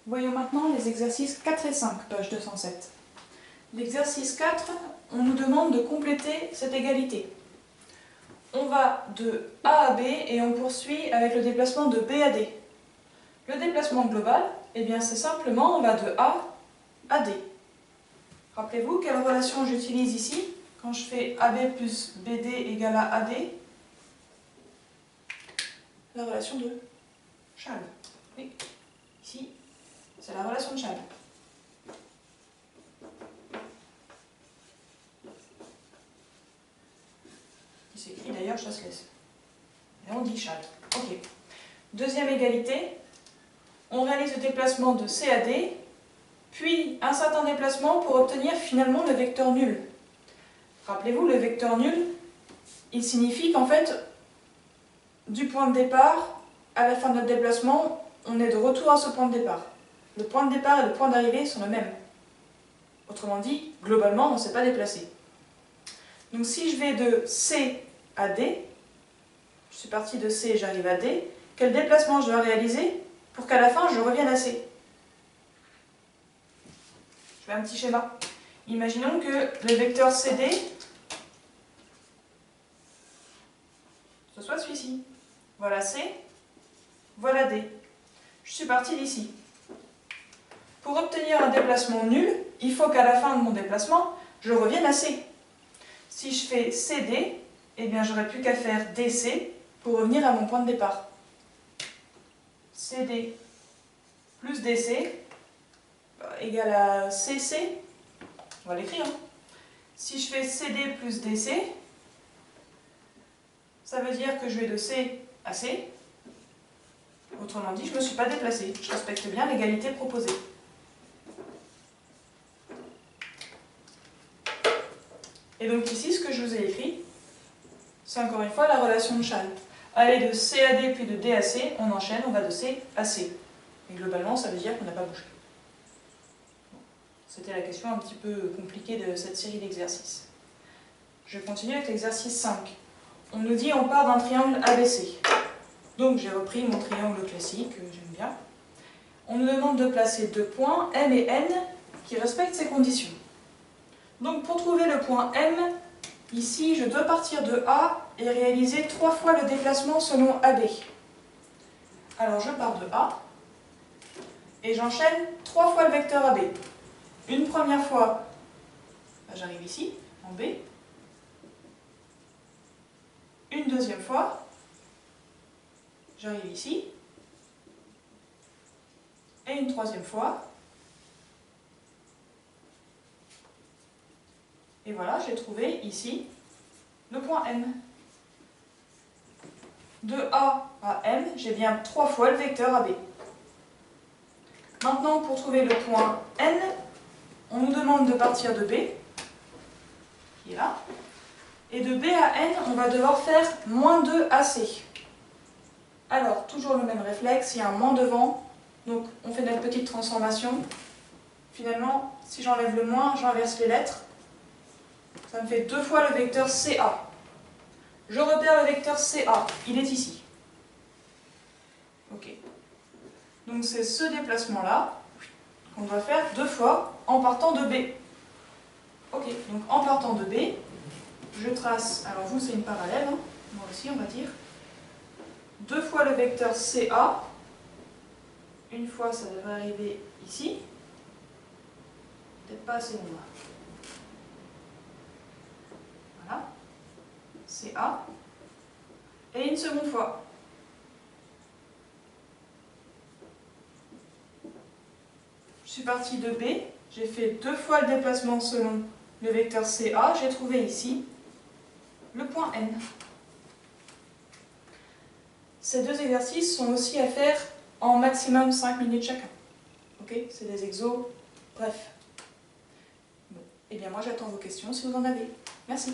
Voyons maintenant les exercices 4 et 5, page 207. L'exercice 4, on nous demande de compléter cette égalité. On va de A à B et on poursuit avec le déplacement de B à D. Le déplacement global, eh bien c'est simplement on va de A à D. Rappelez-vous quelle relation j'utilise ici quand je fais AB plus BD égale à AD? La relation de Chasles. Oui, ici, c'est la relation de Chasles. Qui s'écrit d'ailleurs Chasles. Et on dit Chasles. Ok. Deuxième égalité, on réalise le déplacement de C à D, puis un certain déplacement pour obtenir finalement le vecteur nul. Rappelez-vous, le vecteur nul, il signifie qu'en fait, du point de départ à la fin de notre déplacement, on est de retour à ce point de départ. Le point de départ et le point d'arrivée sont le même. Autrement dit, globalement, on ne s'est pas déplacé. Donc si je vais de C à D, je suis parti de C et j'arrive à D, quel déplacement je dois réaliser pour qu'à la fin je revienne à C? Je fais un petit schéma. Imaginons que le vecteur CD, ce soit celui-ci. Voilà C, voilà D. Je suis parti d'ici. Pour obtenir un déplacement nul, il faut qu'à la fin de mon déplacement, je revienne à C. Si je fais CD, eh bien j'aurais plus qu'à faire DC pour revenir à mon point de départ. CD plus DC égale à CC. On va l'écrire. Si je fais CD plus DC, ça veut dire que je vais de C à C. Autrement dit, je ne me suis pas déplacé. Je respecte bien l'égalité proposée. Et donc ici, ce que je vous ai écrit, c'est encore une fois la relation de Chasles. Aller de C à D puis de D à C, on enchaîne, on va de C à C. Et globalement, ça veut dire qu'on n'a pas bougé. C'était la question un petit peu compliquée de cette série d'exercices. Je continue avec l'exercice 5. On nous dit on part d'un triangle ABC. Donc j'ai repris mon triangle classique, j'aime bien. On nous demande de placer deux points, M et N, qui respectent ces conditions. Donc pour trouver le point M, ici je dois partir de A et réaliser 3 fois le déplacement selon AB. Alors je pars de A et j'enchaîne 3 fois le vecteur AB. Une première fois, j'arrive ici, en B. Une deuxième fois, j'arrive ici. Et une troisième fois. Et voilà, j'ai trouvé ici le point M. De A à M, j'ai bien 3 fois le vecteur AB. Maintenant, pour trouver le point N, on nous demande de partir de B, qui est là, et de B à N, on va devoir faire moins 2 AC. Alors, toujours le même réflexe, il y a un moins devant, donc on fait notre petite transformation. Finalement, si j'enlève le moins, j'inverse les lettres. Ça me fait 2 fois le vecteur CA. Je repère le vecteur CA, il est ici. Ok. Donc c'est ce déplacement-là qu'on doit faire 2 fois en partant de B. Ok, donc en partant de B, je trace, alors vous c'est une parallèle, hein, moi aussi on va dire, 2 fois le vecteur CA, une fois ça devrait arriver ici, peut-être pas assez loin. Voilà, CA, et une seconde fois. Je suis partie de B, j'ai fait 2 fois le déplacement selon le vecteur CA, j'ai trouvé ici le point N. Ces deux exercices sont aussi à faire en maximum 5 minutes chacun. Ok, c'est des exos, bref. Bon. Eh bien moi j'attends vos questions si vous en avez. Merci.